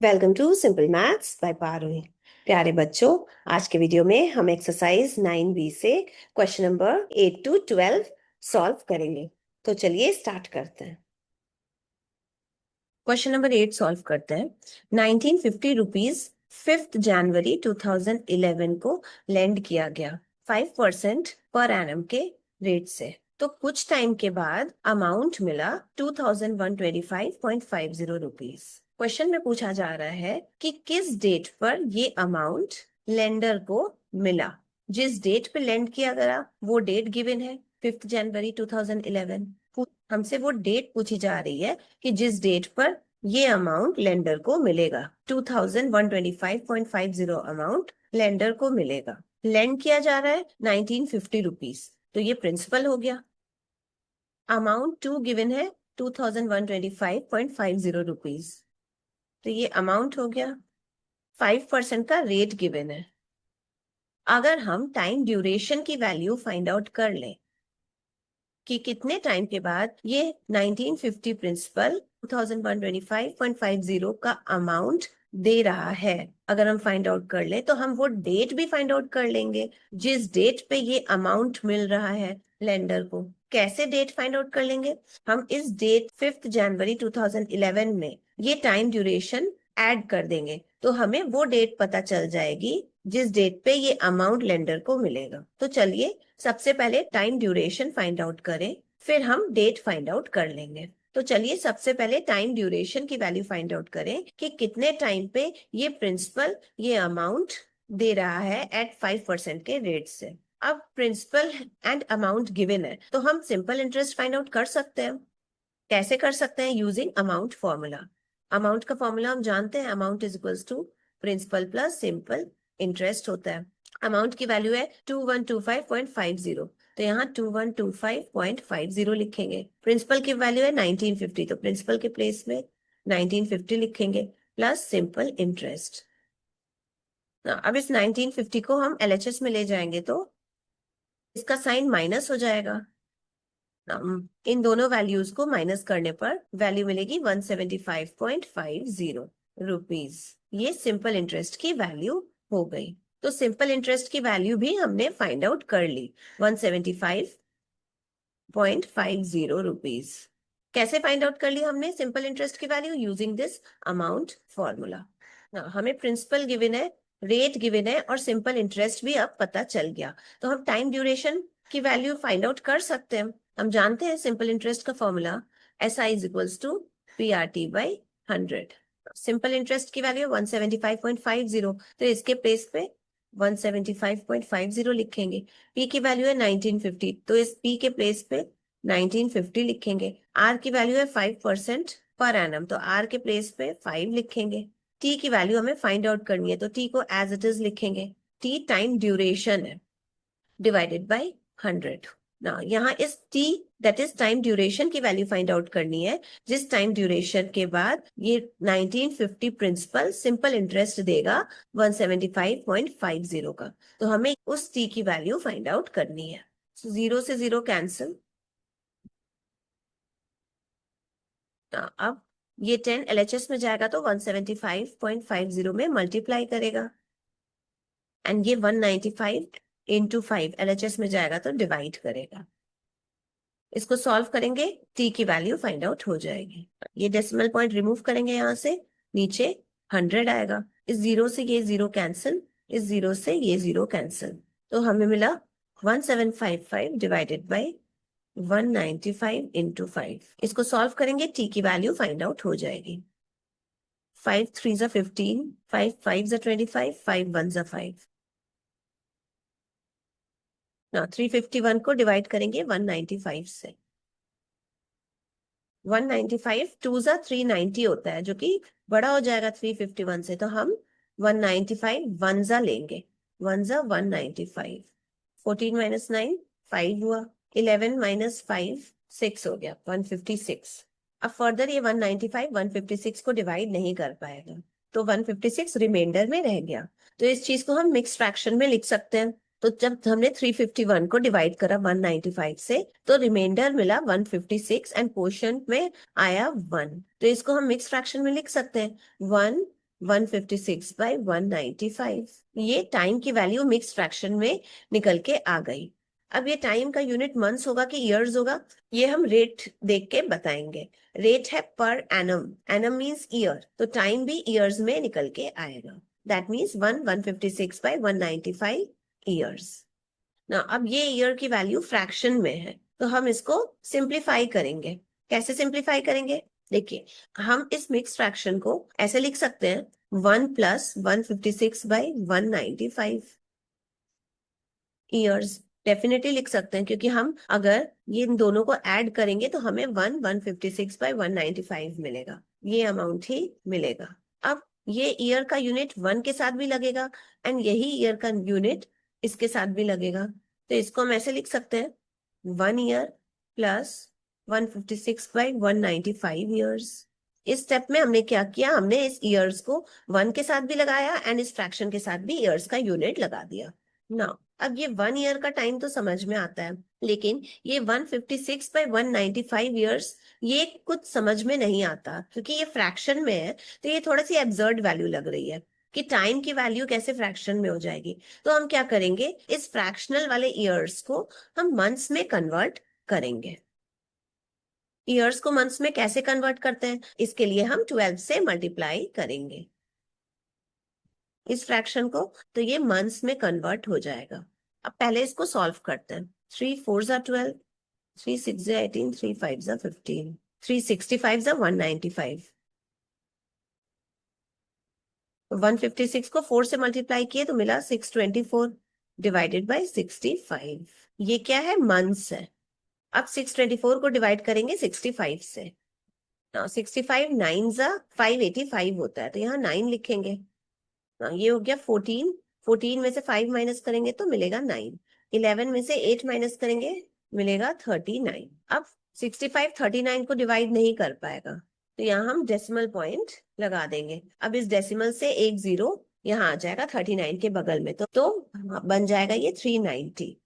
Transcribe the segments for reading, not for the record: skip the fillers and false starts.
Welcome to simple maths by Parul. प्यारे बच्चों, आज के वीडियो में हम एक्सरसाइज 9B से क्वेश्चन नंबर 8 to 12 सॉल्व करेंगे। तो चलिए स्टार्ट करते हैं। क्वेश्चन नंबर 8 सॉल्व करते हैं। 1950 रुपीज 5 जनवरी 2011 को लेंड किया गया 5% पर एनम के रेट से। तो कुछ टाइम के बाद अमाउंट मिला 2125.50 रुपीज। क्वेश्चन में पूछा जा रहा है कि किस डेट पर ये अमाउंट लेंडर को मिला। जिस डेट पे लेंड किया गया वो डेट गिवन है 5 जनवरी 2011। हमसे वो डेट पूछी जा रही है कि जिस डेट पर ये अमाउंट लेंडर को मिलेगा। 2125.50 अमाउंट लेंडर को मिलेगा। लेंड किया जा रहा है 1950 रुपीज, तो ये प्रिंसिपल हो गया। अमाउंट टू गिवन है 2125.50 रुपीज, तो ये अमाउंट हो गया। 5% का रेट गिवन है। अगर हम टाइम ड्यूरेशन की वैल्यू फाइंड आउट कर लें कि कितने टाइम के बाद ये 1950 प्रिंसिपल 2125.50 का अमाउंट दे रहा है, अगर हम फाइंड आउट कर ले तो हम वो डेट भी फाइंड आउट कर लेंगे जिस डेट पे ये अमाउंट मिल रहा है लेंडर को। कैसे डेट फाइंड आउट कर लेंगे? हम इस डेट 5 जनवरी 2011 में ये टाइम ड्यूरेशन ऐड कर देंगे तो हमें वो डेट पता चल जाएगी जिस डेट पे ये अमाउंट लेंडर को मिलेगा। तो चलिए सबसे पहले टाइम ड्यूरेशन फाइंड आउट करें, फिर हम डेट फाइंड आउट कर लेंगे। तो चलिए सबसे पहले टाइम ड्यूरेशन की वैल्यू फाइंड आउट करें कि कितने टाइम पे ये प्रिंसिपल ये अमाउंट दे रहा है एट 5% के रेट से। अब प्रिंसिपल एंड अमाउंट गिवन है तो हम सिंपल इंटरेस्ट फाइंड आउट कर सकते हैं। कैसे कर सकते हैं? Using amount formula. अमाउंट का फॉर्मूला हम जानते हैं, amount is equals to principal plus simple interest होता है। अमाउंट की वैल्यू है 2125.50, तो यहाँ 2125.50 लिखेंगे। प्रिंसिपल की वैल्यू है 1950, तो प्रिंसिपल के प्लेस में 1950 लिखेंगे प्लस सिंपल इंटरेस्ट। अब इस 1950 को हम एलएचएस में ले जाएंगे तो इसका साइन माइनस हो जाएगा। इन दोनों वैल्यूज को माइनस करने पर वैल्यू मिलेगी 175.50 रुपीज। ये सिंपल इंटरेस्ट की वैल्यू हो गई। तो सिंपल इंटरेस्ट की वैल्यू भी हमने फाइंड आउट कर ली 175.50 रुपीज। कैसे फाइंड आउट कर ली हमने सिंपल इंटरेस्ट की value? Using this amount formula. हमें प्रिंसिपल गिवन है, रेट गिवन है और सिंपल इंटरेस्ट भी अब पता चल गया। तो हम टाइम ड्यूरेशन की वैल्यू फाइंड आउट कर सकते हैं। हम जानते हैं सिंपल इंटरेस्ट का formula SI is equals to PRT/100। Simple interest की वैल्यू 175.50, तो इसके प्लेस पे 175.50 लिखेंगे। P की वैल्यू है 1950, तो इस P के प्लेस पे 1950 लिखेंगे। R की वैल्यू है 5% पर एनम, तो R के प्लेस पे 5 लिखेंगे। T की वैल्यू हमें फाइंड आउट करनी है तो T को एज इट इज लिखेंगे। T टाइम ड्यूरेशन है डिवाइडेड बाय 100। ना यहाँ इस T that is time duration की वैल्यू फाइंड आउट करनी है जिस टाइम ड्यूरेशन के बाद ये 1950 प्रिंसिपल सिंपल इंटरेस्ट देगा 175.50 का। तो हमें उस T की वैल्यू फाइंड आउट करनी है। जीरो से जीरो कैंसिल। अब ये 10 LHS में जाएगा तो 175.50 में मल्टीप्लाई करेगा एंड ये 195 इंटू 5 LHS में जाएगा तो डिवाइड करेगा। इसको सॉल्व करेंगे T की वैल्यू फाइंड आउट हो जाएगी। ये डेसिमल पॉइंट रिमूव करेंगे यहाँ से, नीचे 100 आएगा। इस जीरो से ये जीरो कैंसिल, इस जीरो से ये जीरो कैंसिल, तो हमें मिला 1755 डिवाइडेड बाई 195 इंटू 5। इसको सॉल्व करेंगे T की वैल्यू फाइंड आउट हो जाएगी। 5 3 15, 5 5 25, 5 1 5। ना 351 को डिवाइड करेंगे 195 से। 195 2 390 होता है जो कि बड़ा हो जाएगा 351 से, तो हम 195 वन जा लेंगे। 1 जा 195, 14 माइनस 9 5 हुआ, 11 माइनस 5 6 हो गया 156। अब फर्दर ये 195 156 को डिवाइड नहीं कर पाएगा तो 156 रिमाइंडर में रह गया। तो इस चीज को हम मिक्स फ्रैक्शन में लिख सकते हैं। तो जब हमने 351 को डिवाइड करा 195 से तो रिमाइंडर मिला 156 एंड क्वोशंट में आया 1, तो इसको हम मिक्स फ्रैक्शन में लिख सकते हैं। 1 156/195। ये टाइम की वैल्यू मिक्स फ्रैक्शन में निकल के आ गई। अब ये टाइम का यूनिट मंथ्स होगा कि ईयर्स होगा, ये हम रेट देख के बताएंगे। रेट है per annum, annum means year, तो टाइम भी ईयर्स में निकल के आएगा। दैट मीन्स 156/195 ईयर्स ना। अब ये ईयर की वैल्यू फ्रैक्शन में है, तो हम इसको सिंप्लीफाई करेंगे। कैसे सिंप्लीफाई करेंगे? देखिए, हम इस मिक्स फ्रैक्शन को ऐसे लिख सकते हैं, 1 + 156/195 ईयर्स। डेफिनेटली लिख सकते हैं, क्योंकि हम अगर ये इन दोनों को ऐड करेंगे तो हमें 1/156/195 मिलेगा, ये अमाउंट ही मिलेगा। अब ये ईयर का यूनिट 1 के साथ भी लगेगा एंड यही ईयर का यूनिट इसके साथ भी लगेगा, तो इसको हम ऐसे लिख सकते हैं, 1 ईयर + 156/195 ईयर्स। इस स्टेप में हमने क्या किया, हमने इस ईयर्स को 1 के साथ भी लगाया एंड इस फ्रैक्शन के साथ भी ईयर्स का यूनिट लगा दिया ना। अब ये 1 ईयर का टाइम तो समझ में आता है, लेकिन ये 156/195 ईयर्स, ये कुछ समझ में नहीं आता, क्योंकि ये फ्रैक्शन में है, तो ये थोड़ी सी एब्सर्ड वैल्यू लग रही है कि टाइम की वैल्यू कैसे फ्रैक्शन में हो जाएगी। तो हम क्या करेंगे, इस फ्रैक्शनल वाले ईयर्स को हम मंथ्स में कन्वर्ट करेंगे। ईयर्स को मंथ्स में कैसे कन्वर्ट करते हैं, इसके लिए हम 12 से मल्टीप्लाई करेंगे इस फ्रैक्शन को, तो ये मंथ्स में कन्वर्ट हो जाएगा। अब पहले इसको सॉल्व करते हैं। 3 4 are 12, 3 6 are 18, 3 5 are 15, 365 are 195। 156 को 4 से मल्टीप्लाई किए तो मिला 624 /65। ये क्या है, मंथ्स है। अब 624 को डिवाइड करेंगे 65 से। 65 9 जा 585 होता है, तो यहाँ 9 लिखेंगे। ये हो गया 14, 14 में से 5 माइनस करेंगे तो मिलेगा 9, 11 में से 8 माइनस करेंगे मिलेगा 39। अब 65 39 को डिवाइड नहीं कर पाएगा, तो यहाँ हम डेसिमल पॉइंट लगा देंगे। अब इस डेसिमल से एक जीरो यहाँ आ जाएगा 39 के बगल में, तो बन जाएगा ये 390।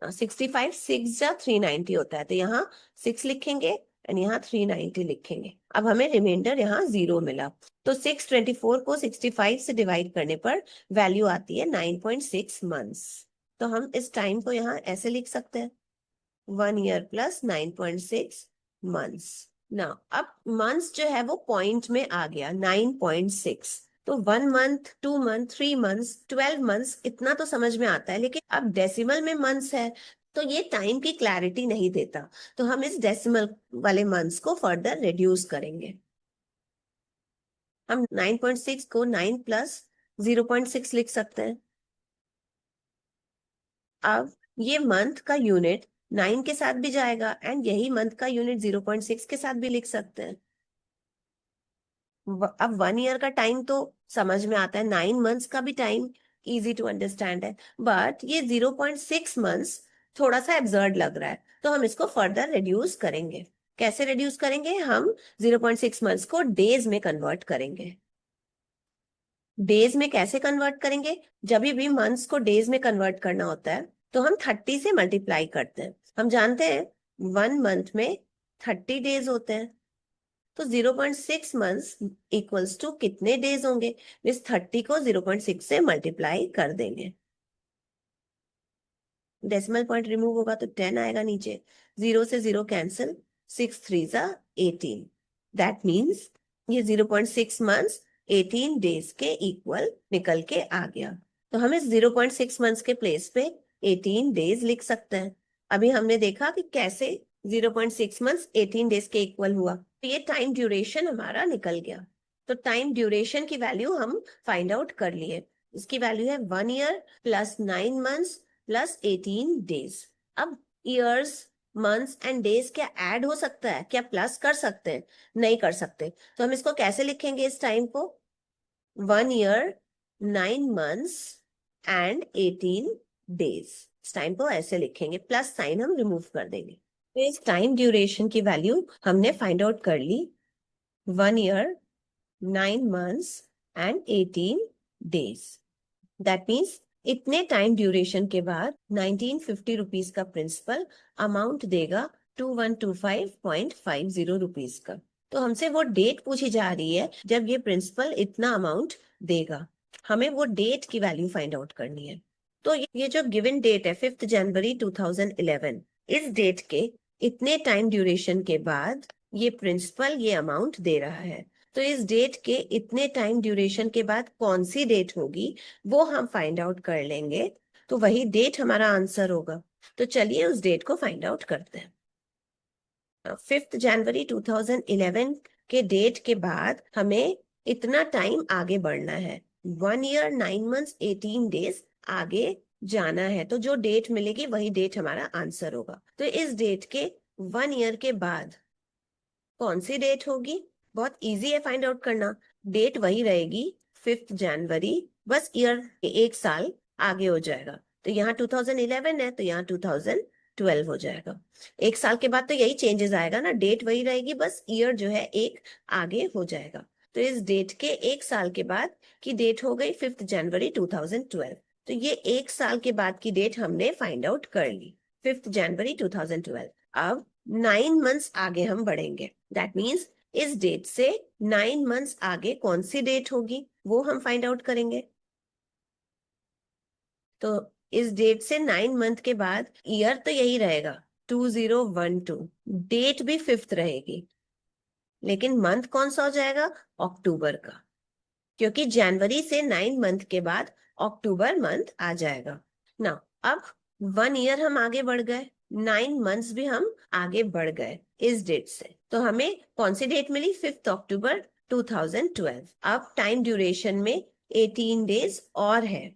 65 6 जा 390 होता है, तो यहाँ 6 लिखेंगे एंड यहाँ 390 लिखेंगे। अब हमें रिमाइंडर यहाँ 0 मिला, तो 624 को 65 से डिवाइड करने पर वैल्यू आती है 9.6 मंथ्स। तो हम इस टाइम को यहाँ ऐसे लिख सकते हैं, 1 ईयर + 9.6 मंथ्स ना। अब मंथ्स जो है वो पॉइंट में आ गया 9.6, तो 1 मंथ, 2 मंथ, 3 मंथ्स, 12 मंथ्स, इतना तो समझ में आता है। लेकिन अब डेसिमल में मंथ्स है, तो ये टाइम की क्लैरिटी नहीं देता, तो हम इस डेसिमल वाले मंथ्स को फर्दर रिड्यूस करेंगे। हम 9.6 को 9 + 0.6 लिख सकते हैं। अब ये मंथ का यूनिट 9 के साथ भी जाएगा एंड यही मंथ का यूनिट 0.6 के साथ भी लिख सकते हैं। अब 1 ईयर का टाइम तो समझ में आता है, 9 मंथ्स का भी टाइम इजी टू अंडरस्टैंड है, बट ये 0.6 मंथ्स थोड़ा सा एब्सर्ड लग रहा है, तो हम इसको फर्दर रिड्यूस करेंगे। कैसे रिड्यूस करेंगे, हम 0.6 मंथ्स को डेज में कन्वर्ट करेंगे। डेज में कैसे कन्वर्ट करेंगे, जब भी मंथ्स को डेज में कन्वर्ट करना होता है तो हम 30 से मल्टीप्लाई करते हैं। हम जानते हैं 1 मंथ में 30 डेज होते हैं, तो 0.6 मंथ्स इक्वल्स टू कितने डेज होंगे, इस 30 को 0.6 से मल्टीप्लाई कर देंगे। डेसिमल पॉइंट रिमूव होगा तो 10 आएगा नीचे, 0 से 0 कैंसिल, 6 3 are 18। दैट मीन्स ये 0.6 मंथ्स 18 डेज के इक्वल निकल के आ गया, तो हम इस 0.6 मंथ्स के प्लेस पे 18 डेज लिख सकते हैं। अभी हमने देखा कि कैसे 0.6 मंथ्स 18 डेज के इक्वल हुआ, तो ये टाइम ड्यूरेशन हमारा निकल गया। तो टाइम ड्यूरेशन की वैल्यू हम फाइंड आउट कर लिए। इसकी वैल्यू है 1 ईयर + 9 मंथ्स + 18 डेज। अब ईयर्स, मंथ्स एंड डेज क्या ऐड हो सकता है, क्या प्लस कर सकते हैं? नहीं कर सकते, तो हम इसको कैसे लिखेंगे इस टाइम को, 1 ईयर 9 मंथ्स एंड 18 डेज। इस टाइम को ऐसे लिखेंगे, प्लस साइन हम रिमूव कर देंगे। तो इस टाइम ड्यूरेशन की वैल्यू हमने फाइंड आउट कर ली, 1 year 9 months and 18 days. That means इतने टाइम ड्यूरेशन के बाद 1950 रुपीज का प्रिंसिपल अमाउंट देगा 2125.50 रुपीज का। तो हमसे वो डेट पूछी जा रही है जब ये प्रिंसिपल इतना अमाउंट देगा, हमें वो डेट की वैल्यू फाइंड आउट करनी है। तो ये जो गिवन डेट है 5 जनवरी 2011, इस डेट के इतने टाइम ड्यूरेशन के बाद ये प्रिंसिपल ये अमाउंट दे रहा है। तो इस डेट के इतने टाइम ड्यूरेशन के बाद कौन सी डेट होगी वो हम फाइंड आउट कर लेंगे, तो वही डेट हमारा आंसर होगा। तो चलिए उस डेट को फाइंड आउट करते हैं। 5 जनवरी 2011 के डेट के बाद हमें इतना टाइम आगे बढ़ना है, 1 ईयर 9 मंथ्स 18 डेज आगे जाना है। तो जो डेट मिलेगी वही डेट हमारा आंसर होगा। तो इस डेट के 1 ईयर के बाद कौन सी डेट होगी? बहुत इजी है फाइंड आउट करना। डेट वही रहेगी 5 जनवरी, बस ईयर एक साल आगे हो जाएगा। तो यहाँ 2011 है तो यहाँ 2012 हो जाएगा। एक साल के बाद तो यही चेंजेस आएगा ना, डेट वही रहेगी, बस ईयर जो है एक आगे हो जाएगा। तो इस डेट के एक साल के बाद की डेट हो गई 5 जनवरी 2012। तो ये एक साल के बाद की डेट हमने फाइंड आउट कर ली, 5 जनवरी 2012। अब 9 मंथ्स आगे हम बढ़ेंगे, दैट मीन्स इस डेट से 9 मंथ्स आगे कौन सी डेट होगी वो हम फाइंड आउट करेंगे। तो इस डेट से 9 मंथ के बाद ईयर तो यही रहेगा 2012, डेट भी 5th रहेगी, लेकिन मंथ कौन सा हो जाएगा? अक्टूबर का, क्योंकि जनवरी से 9 मंथ के बाद अक्टूबर मंथ आ जाएगा ना। अब 1 ईयर हम आगे बढ़ गए, 9 मंथ्स भी हम आगे बढ़ गए इस डेट से। तो हमें कौन सी डेट मिली? 5 अक्टूबर 2012। अब टाइम ड्यूरेशन में 18 डेज और है।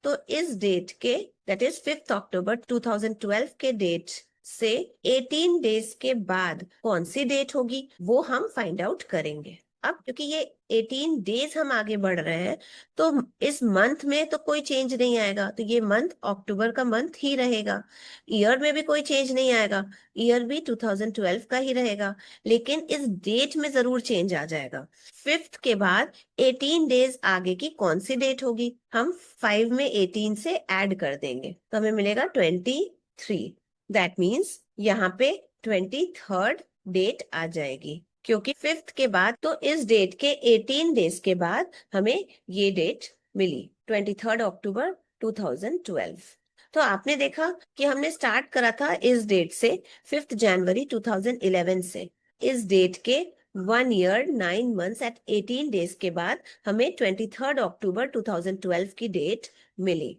तो इस डेट के, दैट इज 5 अक्टूबर 2012 के डेट से 18 डेज के बाद कौन सी डेट होगी वो हम फाइंड आउट करेंगे। अब क्योंकि ये 18 डेज हम आगे बढ़ रहे हैं तो इस मंथ में तो कोई चेंज नहीं आएगा, तो ये मंथ अक्टूबर का मंथ ही रहेगा। ईयर में भी कोई चेंज नहीं आएगा, ईयर भी 2012 का ही रहेगा, लेकिन इस डेट में जरूर चेंज आ जाएगा। 5th के बाद 18 डेज आगे की कौन सी डेट होगी? हम 5 में 18 से ऐड कर देंगे तो हमें मिलेगा 23। दैट मीन्स यहाँ पे 23rd डेट आ जाएगी, क्योंकि 5th के बाद तो इस डेट के 18 डेज के बाद हमें ये डेट मिली, 23 अक्टूबर 2012। तो आपने देखा कि हमने स्टार्ट करा था इस डेट से 5 जनवरी 2011 से। इस डेट के 1 ईयर 9 मंथ्स एट 18 डेज के बाद हमें 23 अक्टूबर 2012 की डेट मिली।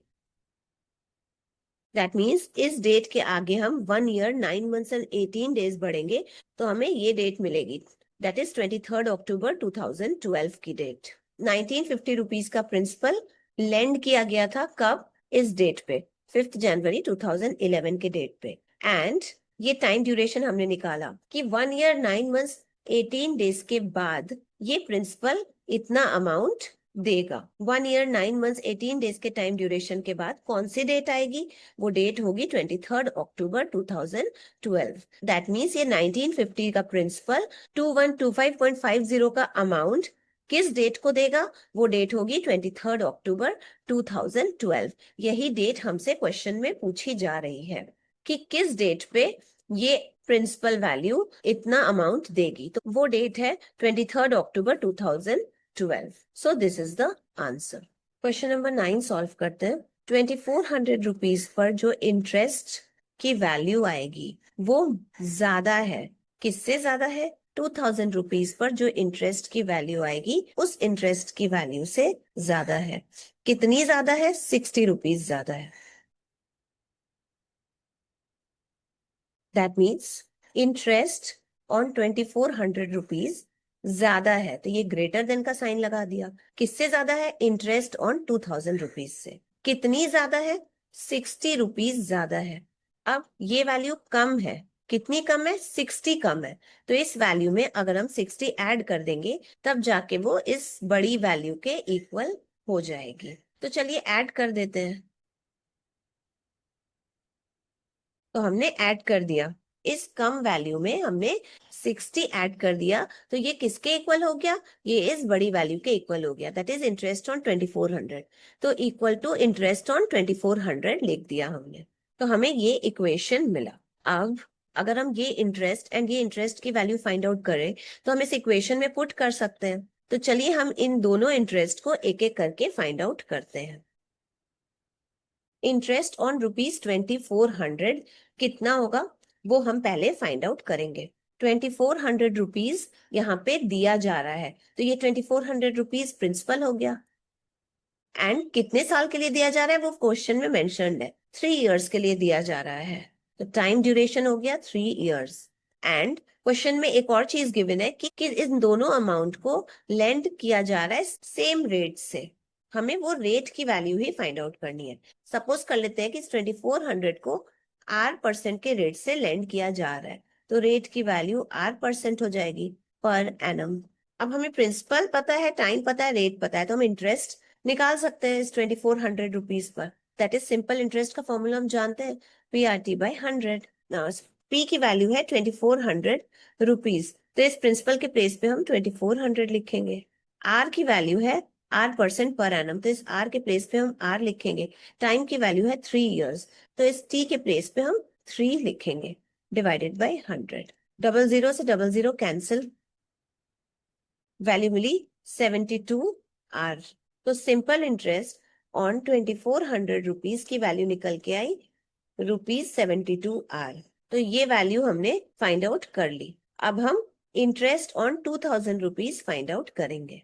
दैट मीन्स इस डेट के आगे हम 1 ईयर 9 मंथ्स एंड 18 डेज बढ़ेंगे तो हमें ये डेट मिलेगी, दैट इज 23 अक्टूबर 2012 की डेट। 1950 रुपीज का प्रिंसिपल लेंड किया गया था, कब? इस डेट पे, 5 जनवरी 2011 के डेट पे। एंड ये टाइम ड्यूरेशन हमने निकाला कि 1 ईयर 9 मंथ्स 18 डेज के बाद ये प्रिंसिपल इतना अमाउंट देगा। 1 ईयर 9 मंथ्स 18 डेज के टाइम ड्यूरेशन के बाद कौन सी डेट आएगी? वो डेट होगी 23 अक्टूबर 2012। दैट मीन्स ये 1950 का प्रिंसिपल 2125.50 का अमाउंट किस डेट को देगा? वो डेट होगी 23 अक्टूबर 2012। यही डेट हमसे क्वेश्चन में पूछी जा रही है कि किस डेट पे ये प्रिंसिपल वैल्यू इतना अमाउंट देगी। तो वो डेट है 23 अक्टूबर 2012। So this is the answer. Question number 9 solve करते हैं। 2400 रुपीज पर जो इंटरेस्ट की वैल्यू आएगी वो ज्यादा है, किससे ज्यादा है? 2000 रुपीज पर जो इंटरेस्ट की वैल्यू आएगी उस इंटरेस्ट की वैल्यू से ज्यादा है। कितनी ज्यादा है? 60 रुपीज ज्यादा है। That means interest on 2400 rupees ज्यादा है, तो ये ग्रेटर देन का साइन लगा दिया। किससे ज्यादा है? इंटरेस्ट ऑन 2000 रुपीज से। कितनी ज्यादा है? 60 रुपीज ज्यादा है। अब ये वैल्यू कम है, कितनी कम है? 60 कम है। तो इस वैल्यू में अगर हम 60 ऐड कर देंगे तब जाके वो इस बड़ी वैल्यू के इक्वल हो जाएगी। तो चलिए ऐड कर देते हैं। तो हमने ऐड कर दिया, इस कम वैल्यू में हमने 60 ऐड कर दिया, तो ये किसके इक्वल हो गया? ये इस बड़ी वैल्यू के इक्वल हो गया, दैट इज इंटरेस्ट ऑन 2400। तो इक्वल टू इंटरेस्ट ऑन 2400 लिख दिया हमने, तो हमें ये इक्वेशन मिला। अब अगर हम ये इंटरेस्ट एंड ये इंटरेस्ट की वैल्यू फाइंड आउट करें तो हम इस इक्वेशन में पुट कर सकते हैं। तो चलिए हम इन दोनों इंटरेस्ट को एक एक करके फाइंड आउट करते हैं। इंटरेस्ट ऑन ₹2400 कितना होगा वो हम पहले फाइंड आउट करेंगे। ₹2400 यहाँ पे दिया जा रहा है, तो ये ₹2400 प्रिंसिपल हो गया। एंड कितने साल के लिए दिया जा रहा है वो क्वेश्चन में मेंशन्ड है, 3 इयर्स के लिए दिया जा रहा है। तो टाइम ड्यूरेशन हो गया 3 इयर्स। एंड क्वेश्चन में एक और चीज गिवन है कि इन दोनों अमाउंट को लेंड किया जा रहा है सेम रेट से। हमें वो रेट की वैल्यू ही फाइंड आउट करनी है। सपोज कर लेते हैं कि 2400 को R% के रेट से लेंड किया जा रहा है, तो रेट की वैल्यू R% हो जाएगी पर एनम। अब हमें प्रिंसिपल पता है, टाइम पता है, रेट पता है, तो हम इंटरेस्ट निकाल सकते हैं इस ₹2400 पर। दैट इज सिंपल इंटरेस्ट का फॉर्मूला हम जानते हैं, PRT/100। पी की वैल्यू है ₹2400, तो इस प्रिंसिपल के प्लेस पे हम 2400 लिखेंगे। आर की वैल्यू है R% पर एनम, तो इस आर के प्लेस पे हम आर लिखेंगे। टाइम की वैल्यू है 3 इयर्स, तो इस टी के प्लेस पे हम 3 लिखेंगे डिवाइडेड बाई 100। 00 से 00 कैंसिल, वैल्यू मिली 72R। तो सिंपल इंटरेस्ट ऑन ₹2400 की वैल्यू निकल के आई ₹72R। तो ये वैल्यू हमने फाइंड आउट कर ली। अब हम इंटरेस्ट ऑन ₹2000 फाइंड आउट करेंगे।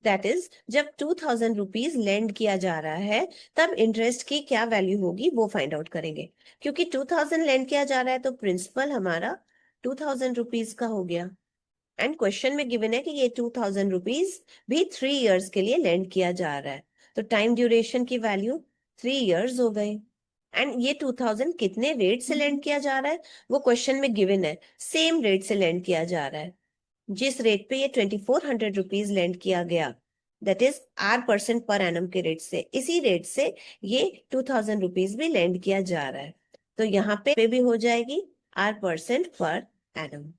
दैट इज जब ₹2000 लेंड किया जा रहा है तब इंटरेस्ट की क्या वैल्यू होगी वो फाइंड आउट करेंगे। क्योंकि 2000 लेंड किया जा रहा है तो प्रिंसिपल हमारा ₹2000 का हो गया। एंड क्वेश्चन में गिवन है कि ये ₹2000 भी 3 इयर्स के लिए लेंड किया जा रहा है, तो टाइम ड्यूरेशन की वैल्यू 3 इयर्स हो गई। एंड ये 2000 कितने रेट से लेंड किया जा रहा है वो क्वेश्चन में गिवन है, सेम रेट से लेंड किया जा रहा है। जिस रेट पे ये ₹2400 लेंड किया गया, that is R% per annum के रेट से, इसी रेट से ये ₹2000 भी लेंड किया जा रहा है। तो यहाँ पे भी हो जाएगी R% पर एनम।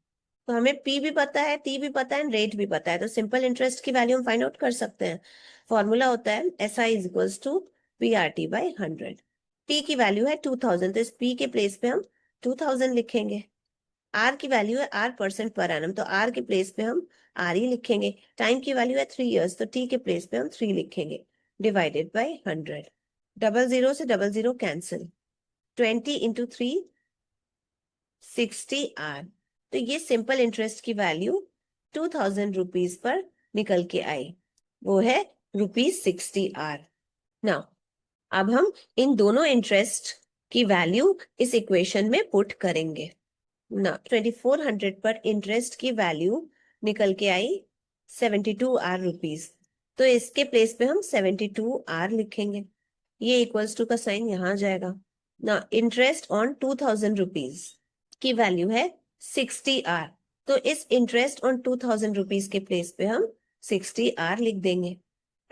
तो हमें पी भी पता है, टी भी पता है, रेट भी पता है, तो सिंपल इंटरेस्ट की वैल्यू हम फाइंड आउट कर सकते हैं। फॉर्मूला होता है SI = PRT/100। पी की वैल्यू है 2000, तो इस पी के प्लेस पे हम 2000 लिखेंगे। आर की वैल्यू है R% पर एनम, तो आर के प्लेस पे हम आर ही लिखेंगे। टाइम की वैल्यू है 3 इयर्स, तो टी के प्लेस पे हम 3 लिखेंगे डिवाइडेड बाई 100। 00 से 00 कैंसिल, 20 × 3 60R। तो ये सिंपल इंटरेस्ट की वैल्यू ₹2000 पर निकल के आई, वो है ₹60R। नाउ अब हम इन दोनों इंटरेस्ट की वैल्यू इस इक्वेशन में पुट करेंगे ना। 2400 पर इंटरेस्ट की वैल्यू निकल के आई ₹72। तो इसके प्लेस पे हम 72R लिखेंगे। ये इक्वल्स टू का साइन यहाँ आ जाएगा ना। इंटरेस्ट ऑन ₹2000 की वैल्यू है 60R, तो इस इंटरेस्ट ऑन ₹2000 के प्लेस पे हम 60R लिख देंगे।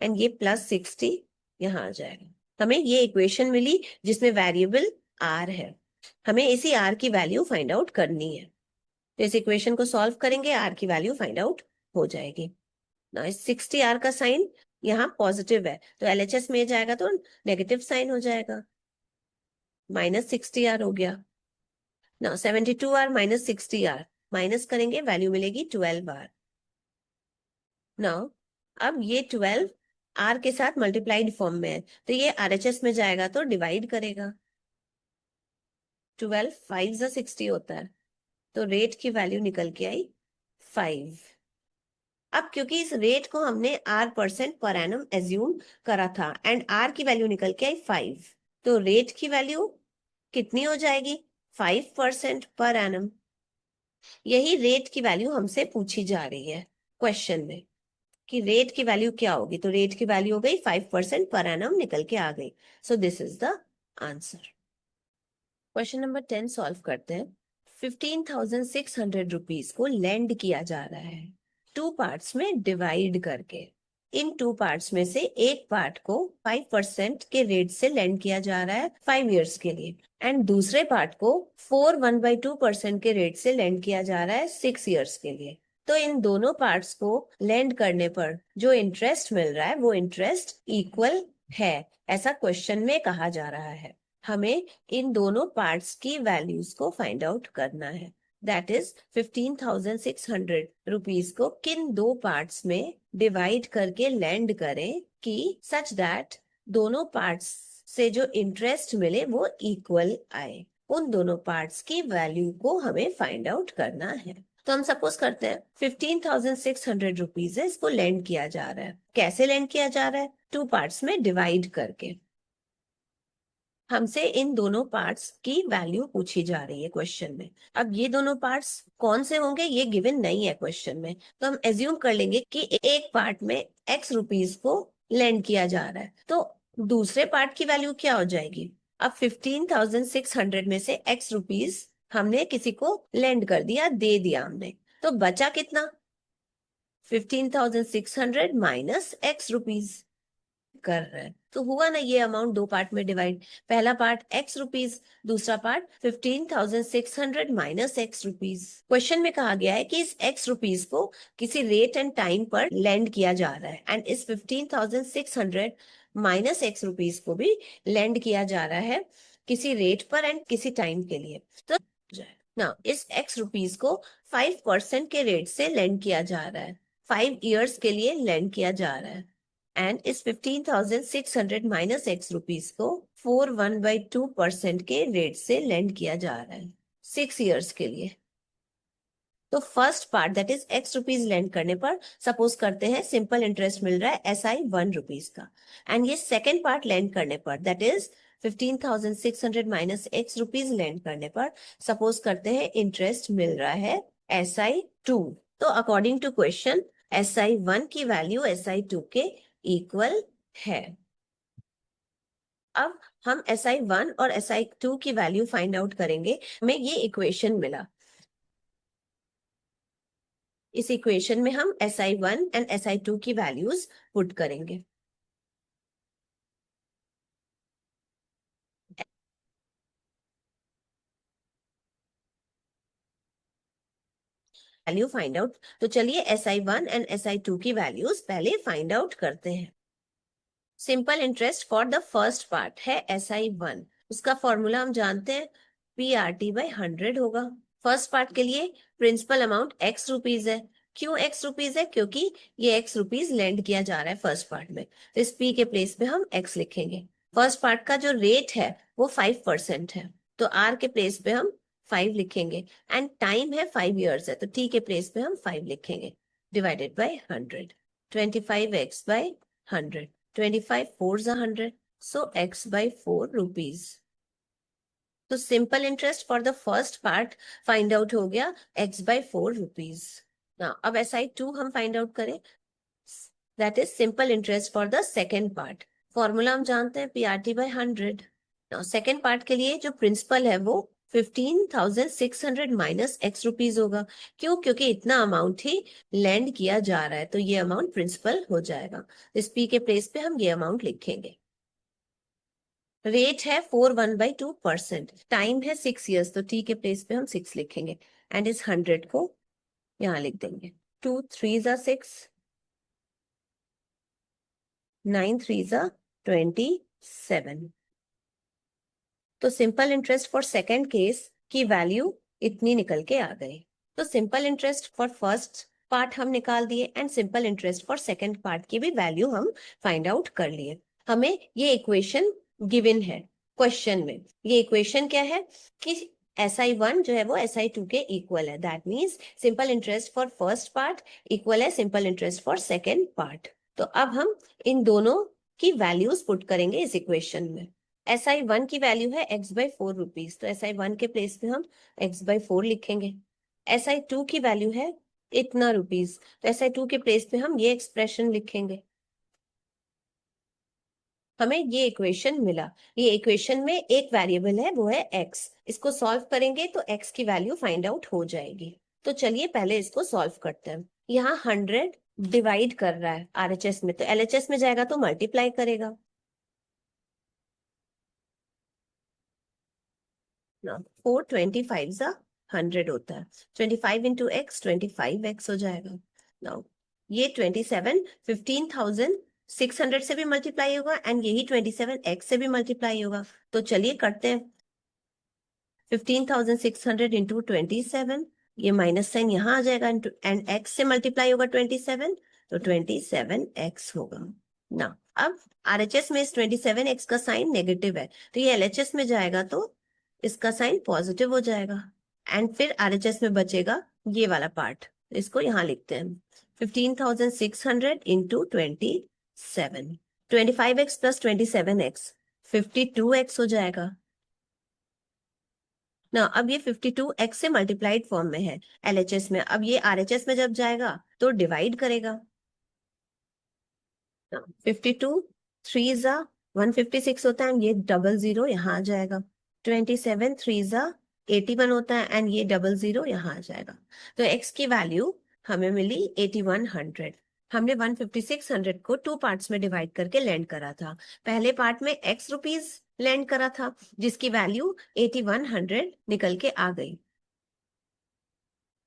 एंड ये +60 यहाँ आ जाएगा। हमें ये इक्वेशन मिली जिसमें वेरिएबल R है। हमें इसी R की वैल्यू फाइंड आउट करनी है, तो इस इक्वेशन को सॉल्व करेंगे, R की वैल्यू फाइंड आउट हो जाएगी ना। इस 60R का साइन यहाँ पॉजिटिव है, तो LHS में जाएगा तो नेगेटिव साइन हो जाएगा, -60R हो गया ना। 72R - 60R माइनस करेंगे, वैल्यू मिलेगी 12R ना। अब ये 12 R के साथ मल्टीप्लाइड फॉर्म में है, तो ये RHS में जाएगा तो डिवाइड करेगा। 12 5 × 60 होता है, तो रेट की वैल्यू निकल के आई 5। अब क्योंकि इस रेट को हमने R% पर एनम एज्यूम करा था एंड R की वैल्यू निकल के आई 5, तो रेट की वैल्यू कितनी हो जाएगी 5% पर एनम। यही रेट की वैल्यू हमसे पूछी जा रही है क्वेश्चन में कि रेट की वैल्यू क्या होगी, तो रेट की वैल्यू हो गई 5% पर एनम निकल के आ गई। So this is the answer. Question number 10 solve करते हैं। ₹15,600 को लेंड किया जा रहा है 2 पार्ट्स में डिवाइड करके। इन 2 पार्ट्स में से एक पार्ट को 5% के रेट से लेंड किया जा रहा है 5 इयर्स के लिए, एंड दूसरे पार्ट को 4 1/2% के रेट से लेंड किया जा रहा है 6 इयर्स के लिए। तो इन दोनों पार्ट्स को लेंड करने पर जो इंटरेस्ट मिल रहा है वो इंटरेस्ट इक्वल है, ऐसा क्वेश्चन में कहा जा रहा है। हमें इन दोनों पार्ट्स की वैल्यूज को फाइंड आउट करना है। दैट इज 15,600 रुपीज को किन दो पार्ट्स में डिवाइड करके लैंड करें कि सच दैट दोनों पार्ट्स से जो इंटरेस्ट मिले वो इक्वल आए। उन दोनों पार्ट्स की वैल्यू को हमें फाइंड आउट करना है। तो हम सपोज करते हैं 15,600 रुपीज है, इसको लेंड किया जा रहा है। कैसे लेंड किया जा रहा है? टू पार्ट्स में डिवाइड करके। हमसे इन दोनों पार्ट्स की वैल्यू पूछी जा रही है क्वेश्चन में। अब ये दोनों पार्ट्स कौन से होंगे ये गिवन नहीं है क्वेश्चन में, तो हम एज्यूम कर लेंगे कि एक पार्ट में एक्स रुपीज को लेंड किया जा रहा है, तो दूसरे पार्ट की वैल्यू क्या हो जाएगी? अब 15,600 में से एक्स रुपीज हमने किसी को लेंड कर दिया, दे दिया हमने, तो बचा कितना? 15,600 माइनस एक्स रुपीज कर रहे हैं, तो हुआ ना ये अमाउंट दो पार्ट में डिवाइड। पहला पार्ट एक्स रुपीज, दूसरा part 15,600 minus x rupees. Question में कहा गया है कि इस एक्स रुपीज को किसी रेट एंड टाइम पर लेंड किया जा रहा है, एंड इस 15,600 माइनस एक्स रुपीज को भी लेंड किया जा रहा है किसी रेट पर एंड किसी टाइम के लिए। तो ना इस एक्स रुपीज को 5% के रेट से लेंड किया जा रहा है, 5 years के लिए लेंड किया जा रहा है, एंड इस 15,600 माइनस एक्स रुपीज को 4/1/2% के रेट से लेंड किया जा रहा है 6 years के लिए। तो first part that is x rupees lend करने पर सपोज करते हैं सिंपल इंटरेस्ट मिल रहा है SI 1 रुपीज का, एंड ये सेकेंड पार्ट लेंड करने पर that is 15,600 minus x rupees lend करने पर सपोज करते हैं इंटरेस्ट मिल रहा है SI 2। तो अकॉर्डिंग टू क्वेश्चन SI 1 की वैल्यू SI 2 के इक्वल है। अब हम SI 1 और SI 2 की वैल्यू फाइंड आउट करेंगे। हमें ये इक्वेशन मिला, इस इक्वेशन में हम SI 1 एंड SI 2 की वैल्यूज पुट करेंगे। वैल्यू फाइंड आउट, तो चलिए SI 1 एंड SI 2 की वैल्यूज पहले फाइंड आउट करते हैं। Simple interest for the first part है SI 1, उसका फॉर्मूला हम जानते हैं, PRT/100 होगा। फर्स्ट पार्ट के लिए प्रिंसिपल अमाउंट एक्स रुपीज है। क्यों एक्स रुपीज है? क्योंकि ये एक्स रुपीज लेंड किया जा रहा है फर्स्ट पार्ट में, तो इस P के प्लेस पे हम एक्स लिखेंगे। फर्स्ट पार्ट का जो रेट है वो 5% है, तो R के प्लेस पे हम 5 लिखेंगे, एंड टाइम है 5 years है, तो T के प्लेस पे हम 5 लिखेंगे, divided by 100। 25x/100, 25 4s 100, so x/4 rupees। तो simple interest for the first part find out हो गया x/4 rupees। ना अब SI 2 हम फाइंड आउट करें, that is simple interest for the second part. Formula हम जानते हैं PRT/100। सेकेंड पार्ट के लिए जो प्रिंसिपल है वो 15,600 माइनस एक्स रुपीज होगा। क्यों? क्योंकि इतना अमाउंट ही लैंड किया जा रहा है, तो ये अमाउंट प्रिंसिपल हो जाएगा। इस P के प्लेस पे हम ये अमाउंट लिखेंगे। रेट है 4/1/2%, टाइम है 6 years, तो T के प्लेस पे हम 6 लिखेंगे, एंड इस 100 को यहाँ लिख देंगे। 2 3s 6, 9 3s 27। तो simple interest for second case की वैल्यू इतनी निकल के आ गई। तो simple interest for first part हम निकाल दिए, and simple interest for second part की भी वैल्यू हम फाइंड आउट कर लिए। हमें ये इक्वेशन गिवन है क्वेश्चन में। ये इक्वेशन क्या है कि SI 1 जो है वो SI 2 के इक्वल है, that means simple interest for first part equal है simple interest for second part. तो अब हम इन दोनों की वैल्यूज पुट करेंगे इस इक्वेशन में। SI 1 की वैल्यू है x/4 रुपीज, तो SI 1 के प्लेस पे हम x/4 लिखेंगे। SI 2 की वैल्यू है इतना रुपीज, तो SI 2 के प्लेस पे हम ये एक्सप्रेशन लिखेंगे। हमें ये इक्वेशन मिला। ये इक्वेशन में एक वेरिएबल है वो है x, इसको सॉल्व करेंगे तो x की वैल्यू फाइंड आउट हो जाएगी। तो चलिए पहले इसको सॉल्व करते हैं। यहाँ 100 डिवाइड कर रहा है RHS में, तो LHS में जाएगा तो मल्टीप्लाई करेगा ना। 4 25 100 होता है, 25 इंटू एक्स 25x हो जाएगा। नाउ ये 27 15,000 600 से भी मल्टीप्लाई होगा एंड यही 27x से भी मल्टीप्लाई होगा। तो चलिए करते हैं। 15,600 इंटू 27, ये माइनस साइन यहाँ आ जाएगा, एंड x से मल्टीप्लाई होगा 27, तो 27x होगा ना। अब RHS में इस 27x का साइन नेगेटिव है, तो ये LHS में जाएगा तो इसका साइन पॉजिटिव हो जाएगा, एंड फिर RHS में बचेगा ये वाला पार्ट, इसको यहाँ लिखते हैं 15,600 into 27, 25x plus 27x 52x हो जाएगा ना। अब ये 52x से मल्टीप्लाइड फॉर्म में है LHS में, अब ये RHS में जब जाएगा तो डिवाइड करेगा। 52 3 जा 156 होता है, ये 00 यहाँ आ जाएगा। 27 3 जा 81 होता है, एंड ये 00 यहाँ आ जाएगा। तो x की वैल्यू हमें मिली 8100। हमने 15600 को 2 पार्ट्स में डिवाइड करके लैंड करा था। पहले पार्ट में x रुपीज लैंड करा था, जिसकी वैल्यू 8100 निकल के आ गई।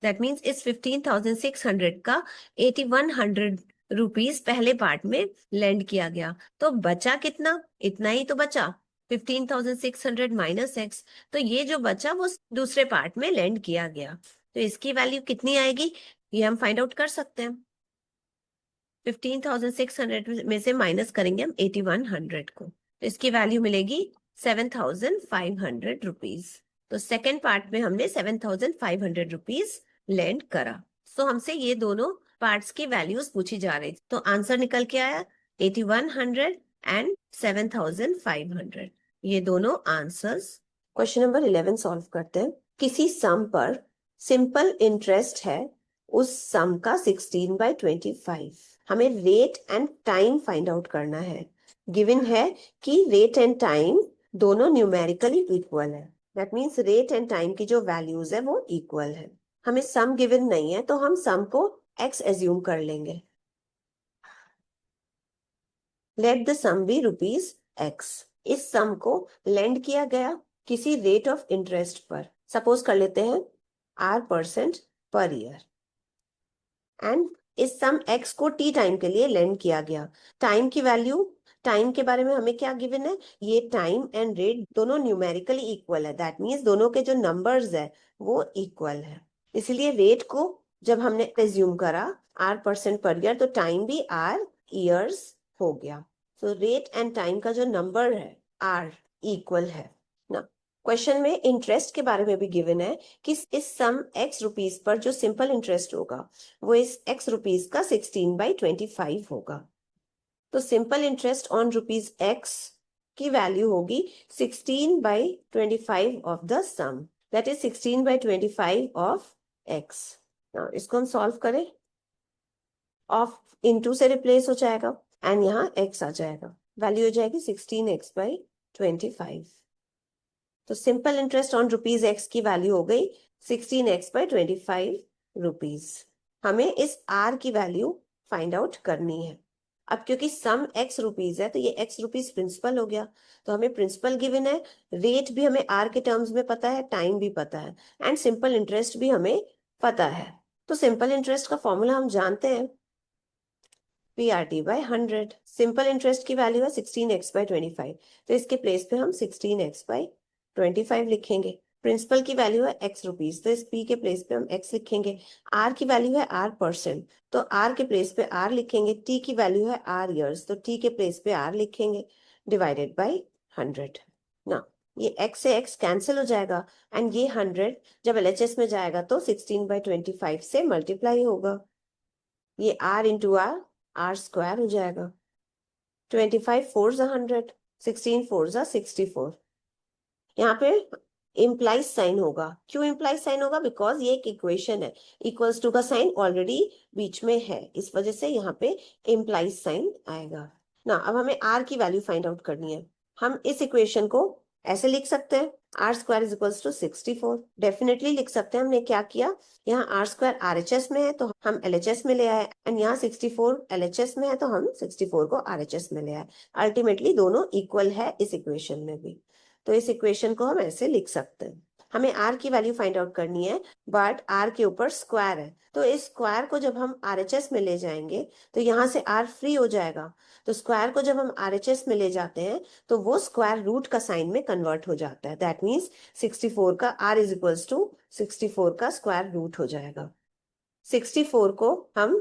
दैट मीन्स इस 15,600 का 8100 रुपीज पहले पार्ट में लैंड किया गया। तो बचा कितना? इतना ही तो बचा, 15,600 माइनस x। तो ये जो बचा वो दूसरे पार्ट में लैंड किया गया। तो इसकी वैल्यू कितनी आएगी ये हम फाइंड आउट कर सकते हैं। 15,600 में से माइनस करेंगे हम 8100 को, तो इसकी वैल्यू मिलेगी 7,500 रुपीज। तो सेकेंड पार्ट में हमने 7,500 रुपीज लैंड करा। सो हमसे ये दोनों पार्ट्स की वैल्यूज पूछी जा रही थी, तो आंसर निकल के आया 8100 एंड 7,500, ये दोनों आंसर्स। क्वेश्चन नंबर 11 सॉल्व करते हैं। किसी सम पर सिंपल इंटरेस्ट है, उस सम का 16/25। हमें rate and time find out करना है। गिवन है कि रेट एंड टाइम दोनों न्यूमेरिकली इक्वल है। That means rate and time की जो वैल्यूज है वो इक्वल है। हमें सम गिवन नहीं है, तो हम सम को x एज्यूम कर लेंगे। Let the sum be ₹x। इस सम को लेंड किया गया किसी रेट ऑफ इंटरेस्ट पर, सपोज कर लेते हैं R% पर ईयर, एंड इस सम x को t टाइम के लिए लेंड किया गया। टाइम की वैल्यू, टाइम के बारे में हमें क्या गिवन है, ये टाइम एंड रेट दोनों न्यूमेरिकली इक्वल है। दैट मीन्स दोनों के जो नंबर्स है वो इक्वल है। इसलिए रेट को जब हमने एज्यूम करा R% पर ईयर, तो टाइम भी R ईयर्स हो गया। तो रेट एंड टाइम का जो नंबर है R इक्वल है ना। क्वेश्चन में इंटरेस्ट के बारे में भी गिवन है कि इस सम x रुपीज पर जो सिंपल इंटरेस्ट होगा वो इस x रुपीज का 16/25 होगा। तो सिंपल इंटरेस्ट ऑन ₹x की वैल्यू होगी 16/25 of the sum, that is 16/25 of x। इसको हम सॉल्व करें, ऑफ इनटू से रिप्लेस हो जाएगा एंड यहाँ x आ जाएगा, वैल्यू हो जाएगी 16x/25। तो सिंपल इंटरेस्ट ऑन ₹x की वैल्यू हो गई 16x/25 रुपीज। हमें इस r की वैल्यू फाइंड आउट करनी है। अब क्योंकि सम x रुपीज है, तो ये x रुपीज प्रिंसिपल हो गया, तो हमें प्रिंसिपल गिवन है, रेट भी हमें r के टर्म्स में पता है, टाइम भी पता है, एंड सिंपल इंटरेस्ट भी हमें पता है। तो सिंपल इंटरेस्ट का फॉर्मूला हम जानते हैं, PRT/100। सिंपल इंटरेस्ट की वैल्यू है 16x/25, तो इसके प्लेस पे हम 16x/25 लिखेंगे। प्रिंसिपल की वैल्यू है x रुपीज, तो इस p के प्लेस पे हम x लिखेंगे। r की वैल्यू है R%, तो r के प्लेस पे r लिखेंगे। t की वैल्यू है R ईयर्स, तो t के प्लेस पे r लिखेंगे, डिवाइडेड बाई 100 ना। ये x से x कैंसिल हो जाएगा, एंड ये 100 जब LHS में जाएगा तो 16/25 से मल्टीप्लाई होगा। ये r इंटू r स्क्वायर हो जाएगा। 25 4 100, 16 4 64। यहाँ पे इम्प्लाइज साइन होगा। क्यों इम्प्लाइज साइन होगा? बिकॉज ये एक इक्वेशन है, इक्वल्स टू का साइन ऑलरेडी बीच में है, इस वजह से यहाँ पे इम्प्लाइज साइन आएगा ना। अब हमें r की वैल्यू फाइंड आउट करनी है। हम इस इक्वेशन को ऐसे लिख सकते हैं, R² is equals to 64। Definitely लिख सकते हैं। हमने क्या किया, यहाँ R² RHS में है तो हम LHS में ले आए, एंड यहाँ 64 LHS में है तो हम 64 को RHS में ले आए। अल्टीमेटली दोनों इक्वल है इस इक्वेशन में भी, तो इस इक्वेशन को हम ऐसे लिख सकते हैं। हमें आर की वैल्यू फाइंड आउट करनी है, बट आर के ऊपर स्क्वायर है, तो इस स्क्वायर को जब हम आरएचएस में ले जाएंगे तो यहाँ से आर फ्री हो जाएगा। तो स्क्वायर को जब हम आरएचएस में ले जाते हैं तो वो स्क्वायर रूट का साइन में कन्वर्ट हो जाता है। दैट मीन्स 64 का आर इज इक्वल्स टू 64 का स्क्वायर रूट हो जाएगा। 64 को हम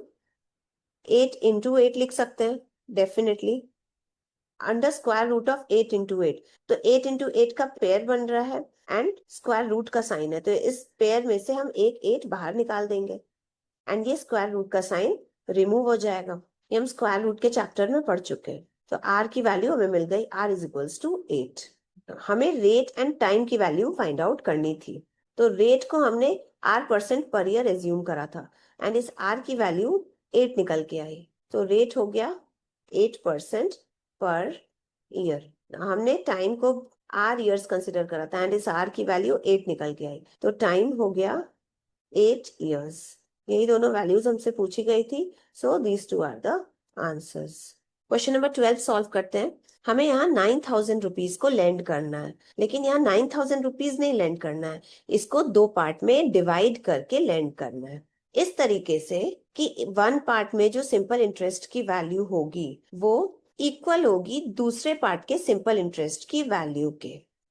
8 इंटू 8 लिख सकते हैं definitely, under square root of 8 into 8। तो 8 इंटू 8 का पेयर बन रहा है एंड स्क्वायर रूट का साइन है, तो इस पेयर में से हम एक 8 बाहर निकाल देंगे एंड ये स्क्वायर रूट का साइन रिमूव हो जाएगा। ये हम स्क्वायर रूट के चैप्टर में पढ़ चुके हैं। तो आर की वैल्यू हमें मिल गई, आर इज इक्वल्स टू 8। हमें रेट एंड टाइम की वैल्यू फाइंड आउट करनी थी, तो रेट को हमने R% पर ईयर एज्यूम करा था एंड इस आर की वैल्यू 8 निकल के आई, तो रेट हो गया 8% पर ईयर। हमने टाइम को आर ईयर्स कंसिडर करा था एंड इस आर की वैल्यू 8 निकल के आई, तो टाइम हो गया 8 ईयर्स। यही दोनों वैल्यूज हमसे पूछी गई थी, so these two are the answers. Question number 12 solve करते हैं। हमें यहाँ 9,000 रुपीज को लेंड करना है, लेकिन यहाँ 9,000 रुपीज नहीं लेंड करना है, इसको दो पार्ट में डिवाइड करके लेंड करना है, इस तरीके से कि वन पार्ट में जो सिंपल इंटरेस्ट की वैल्यू होगी वो इक्वल होगी दूसरे पार्ट के सिंपल इंटरेस्ट की वैल्यू के।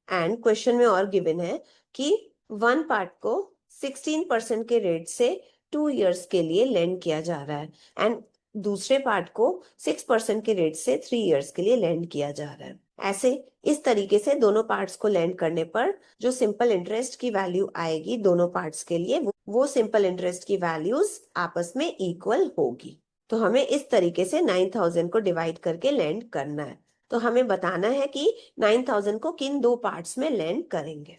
एंड क्वेश्चन में और गिवन है कि वन पार्ट को 16% के रेट से 2 इयर्स के लिए लेंड किया जा रहा है एंड दूसरे पार्ट को 6% के रेट से 3 इयर्स के लिए लेंड किया जा रहा है। ऐसे इस तरीके से दोनों पार्ट्स को लेंड करने पर जो सिंपल इंटरेस्ट की वैल्यू आएगी दोनों पार्ट्स के लिए, वो सिंपल इंटरेस्ट की वैल्यूज आपस में इक्वल होगी। तो हमें इस तरीके से 9,000 को डिवाइड करके लेंड करना है। तो हमें बताना है कि 9,000 को किन दो पार्ट्स में लेंड करेंगे।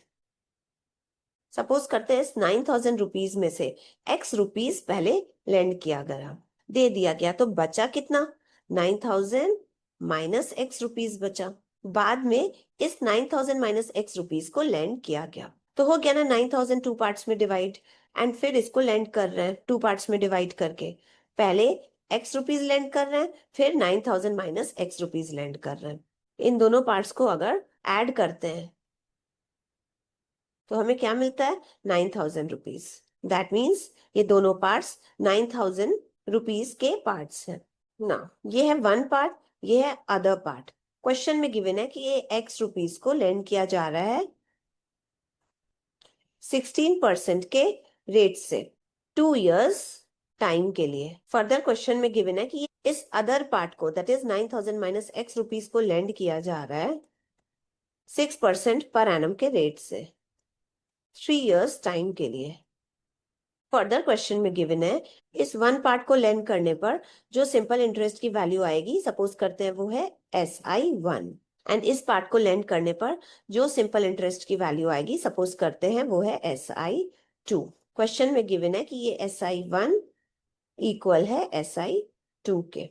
सपोज करते हैं इस 9,000 रुपीज में से x रुपीज पहले लेंड किया गया, दे दिया गया, तो बचा कितना, 9,000 माइनस x रुपीज बचा। बाद में इस 9,000 माइनस x रुपीज को लेंड किया गया, तो हो गया ना 9,000 टू पार्ट्स में डिवाइड, एंड फिर इसको लेंड कर रहे हैं टू पार्ट्स में डिवाइड करके। पहले x रुपीज लेंड कर रहे हैं, फिर 9,000 माइनस x रुपीज लेंड कर रहे हैं। इन दोनों पार्ट्स को अगर ऐड करते हैं तो हमें क्या मिलता है, 9,000 रुपीज। दैट मीन्स ये दोनों पार्ट्स 9,000 रुपीज के पार्ट्स हैं ना। ये है वन पार्ट, ये है अदर पार्ट। क्वेश्चन में गिवन है कि ये x रुपीज को लेंड किया जा रहा है 16% के रेट से 2 इयर्स टाइम के लिए। फर्दर क्वेश्चन में गिवन है कि इस अदर पार्ट को, that is 9,000 minus x rupees को लेंड किया जा रहा है 6% पर एनम के रेट से 3 इयर्स टाइम के लिए। फर्दर क्वेश्चन में गिवन है इस वन पार्ट को लेंड करने पर जो सिंपल इंटरेस्ट की वैल्यू आएगी, सपोज करते हैं वो है SI1, एंड इस पार्ट को लेंड करने पर जो सिंपल इंटरेस्ट की वैल्यू आएगी, सपोज करते हैं वो है SI2। क्वेश्चन में गिवन है कि ये SI1 इक्वल है SI2 के,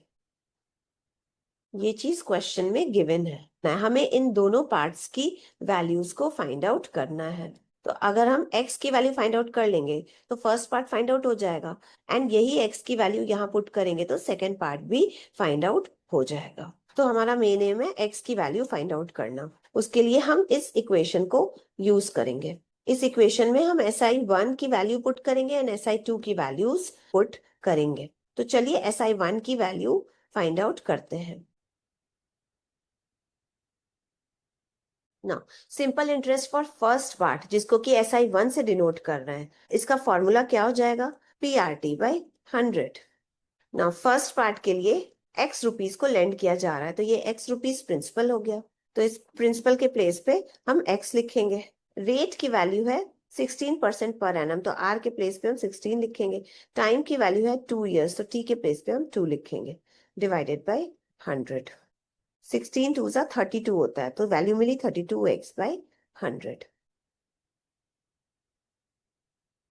ये चीज क्वेश्चन में गिवन है। हमें इन दोनों पार्ट्स की वैल्यूज को फाइंड आउट करना है। तो अगर हम x की वैल्यू फाइंड आउट कर लेंगे तो फर्स्ट पार्ट फाइंड आउट हो जाएगा, एंड यही x की वैल्यू यहाँ पुट करेंगे तो सेकेंड पार्ट भी फाइंड आउट हो जाएगा। तो हमारा मेन एम है x की वैल्यू फाइंड आउट करना। उसके लिए हम इस इक्वेशन को यूज करेंगे। इस इक्वेशन में हम SI1 की वैल्यू पुट करेंगे एंड SI2 की वैल्यूज पुट करेंगे। तो चलिए SI1 की वैल्यू फाइंड आउट करते हैं ना। Simple interest for first part, जिसको कि SI1 से डिनोट कर रहे हैं, इसका फॉर्मूला क्या हो जाएगा, PRT/100। ना फर्स्ट पार्ट के लिए x रुपीज को लेंड किया जा रहा है, तो ये x रुपीज प्रिंसिपल हो गया, तो इस प्रिंसिपल के प्लेस पे हम x लिखेंगे। रेट की वैल्यू है 16% पर एनम, तो r के प्लेस पे हम 16 लिखेंगे। टाइम की वैल्यू है 2 इयर्स, तो t के प्लेस पे हम 2 लिखेंगे, डिवाइडेड बाई 100। 16 2 जा 32 होता है, तो वैल्यू मिली 32x/100।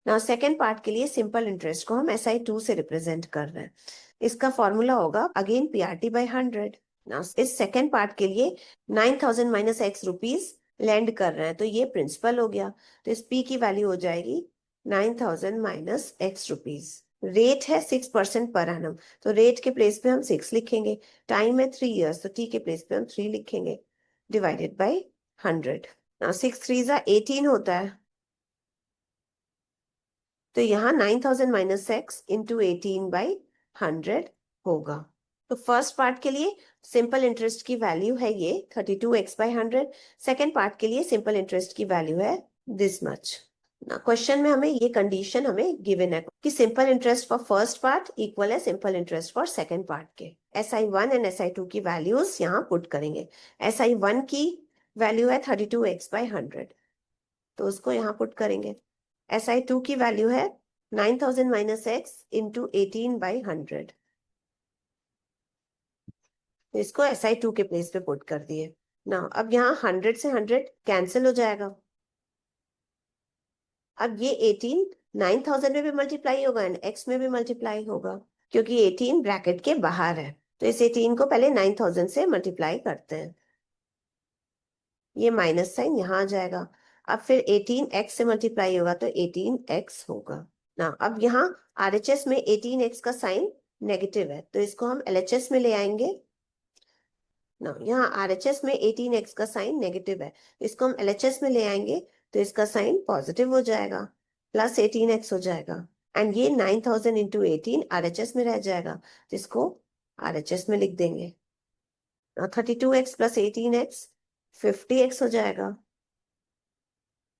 ना सेकेंड पार्ट के लिए सिंपल इंटरेस्ट को हम SI2 से रिप्रेजेंट कर रहे हैं, इसका फॉर्मूला होगा अगेन PRT/100। ना इस सेकेंड पार्ट के लिए 9,000 माइनस x रुपीज लैंड कर रहे हैं, तो ये प्रिंसिपल हो गया, तो इस P की वैल्यू हो जाएगी 9,000 माइनस x रुपीज। रेट है 6% पर एनम, तो रेट के प्लेस पे हम 6 लिखेंगे। टाइम है 3 इयर्स, तो टी के प्लेस पे हम 3 लिखेंगे, डिवाइडेड बाई 100। 6 3 18 होता है, तो यहाँ 9000 माइनस एक्स इंटू 18/100 होगा। तो फर्स्ट पार्ट के लिए सिंपल इंटरेस्ट की वैल्यू है ये 32x/100। सेकेंड पार्ट के लिए सिंपल इंटरेस्ट की वैल्यू है दिस मच। ना क्वेश्चन में हमें ये कंडीशन हमें गिवन है कि simple interest for first part equal है simple interest for second part के। SI1 एंड SI2 की वैल्यूज यहाँ पुट करेंगे। SI1 की वैल्यू है 32x/100, तो उसको यहाँ पुट करेंगे। SI2 की वैल्यू है 9000 माइनस एक्स इंटू 18/100, तो इसको SI2 के प्लेस पे पुट कर दिए ना। अब यहाँ 100 से 100 कैंसिल हो जाएगा। अब ये 18 9000 में भी मल्टीप्लाई होगा एंड x में भी मल्टीप्लाई होगा, क्योंकि 18 ब्रैकेट के बाहर है। तो इस 18 को पहले 9000 से मल्टीप्लाई करते हैं, ये माइनस साइन यहाँ आ जाएगा। अब फिर 18x से मल्टीप्लाई होगा तो 18x होगा ना। अब यहाँ RHS में 18x का साइन नेगेटिव है, तो इसको हम LHS में ले आएंगे ना। यहाँ RHS में 18x का साइन नेगेटिव है, इसको हम LHS में ले आएंगे तो इसका साइन पॉजिटिव हो जाएगा, प्लस 18x हो जाएगा। एंड ये 9000 इंटू 18 RHS में रह जाएगा, तो इसको RHS में लिख देंगे। 32x प्लस 18x 50x हो जाएगा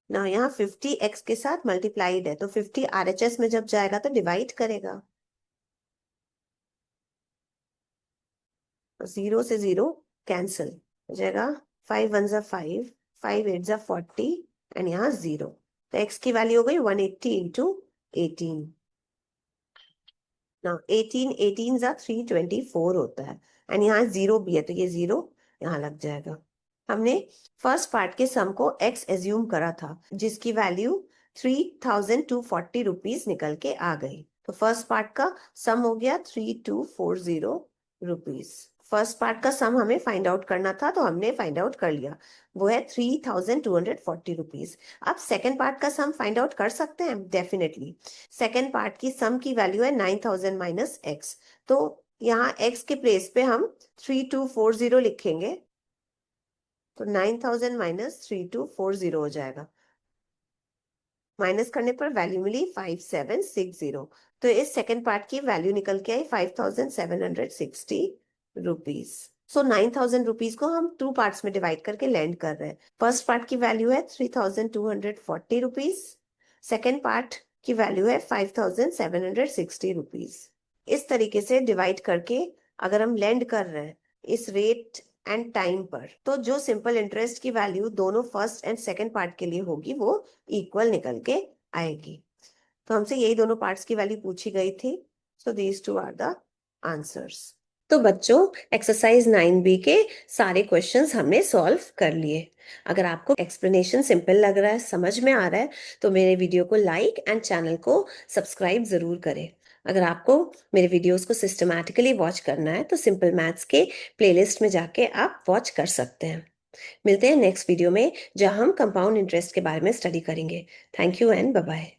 ना। यहाँ 50x के साथ मल्टीप्लाइड है, तो 50 RHS में जब जाएगा तो डिवाइड करेगा, 0 से 0 कैंसिल हो जाएगा। 5 1 जा 5, 5 8 जा 40 एंड यहाँ 0, तो x की वैल्यू हो गई 180 इंटू 18 ना। 18 18 जा 324 होता है एंड यहाँ 0 भी है, तो ये 0 यहाँ लग जाएगा। हमने फर्स्ट पार्ट के सम को x एज्यूम करा था, जिसकी वैल्यू 3240 रुपीज निकल के आ गई। तो फर्स्ट पार्ट का सम हो गया 3240 रुपीज। फर्स्ट पार्ट का सम हमें फाइंड आउट करना था, तो हमने फाइंड आउट कर लिया, वो है 3240 रुपीज। अब सेकेंड पार्ट का सम फाइंड आउट कर सकते हैं डेफिनेटली। सेकेंड पार्ट की सम की वैल्यू है 9000 माइनस एक्स, तो यहाँ x के प्लेस पे हम 3240 लिखेंगे, तो 9000 माइनस 3240 हो जाएगा। माइनस करने पर वैल्यू मिली 5760, तो इस सेकेंड पार्ट की वैल्यू निकल के आई 5760 रुपीज। सो 9000 रुपीज को हम टू पार्ट्स में डिवाइड करके लैंड कर रहे हैं। फर्स्ट पार्ट की वैल्यू है 3240 रुपीज, सेकेंड पार्ट की वैल्यू है 5760 रुपीज। इस तरीके से डिवाइड करके अगर हम लैंड कर रहे हैं इस रेट एंड टाइम पर, तो जो सिंपल इंटरेस्ट की वैल्यू दोनों फर्स्ट एंड सेकेंड पार्ट के लिए होगी वो इक्वल निकल के आएगी। तो हमसे यही दोनों पार्ट्स की वैल्यू पूछी गई थी, so these two are the answers. तो बच्चों एक्सरसाइज 9B के सारे क्वेश्चंस हमने सॉल्व कर लिए। अगर आपको एक्सप्लेनेशन सिंपल लग रहा है, समझ में आ रहा है, तो मेरे वीडियो को लाइक एंड चैनल को सब्सक्राइब जरूर करें। अगर आपको मेरे वीडियोस को सिस्टमैटिकली वॉच करना है तो सिंपल मैथ्स के प्लेलिस्ट में जाके आप वॉच कर सकते हैं। मिलते हैं नेक्स्ट वीडियो में, जहां हम कंपाउंड इंटरेस्ट के बारे में स्टडी करेंगे। Thank you and bye bye.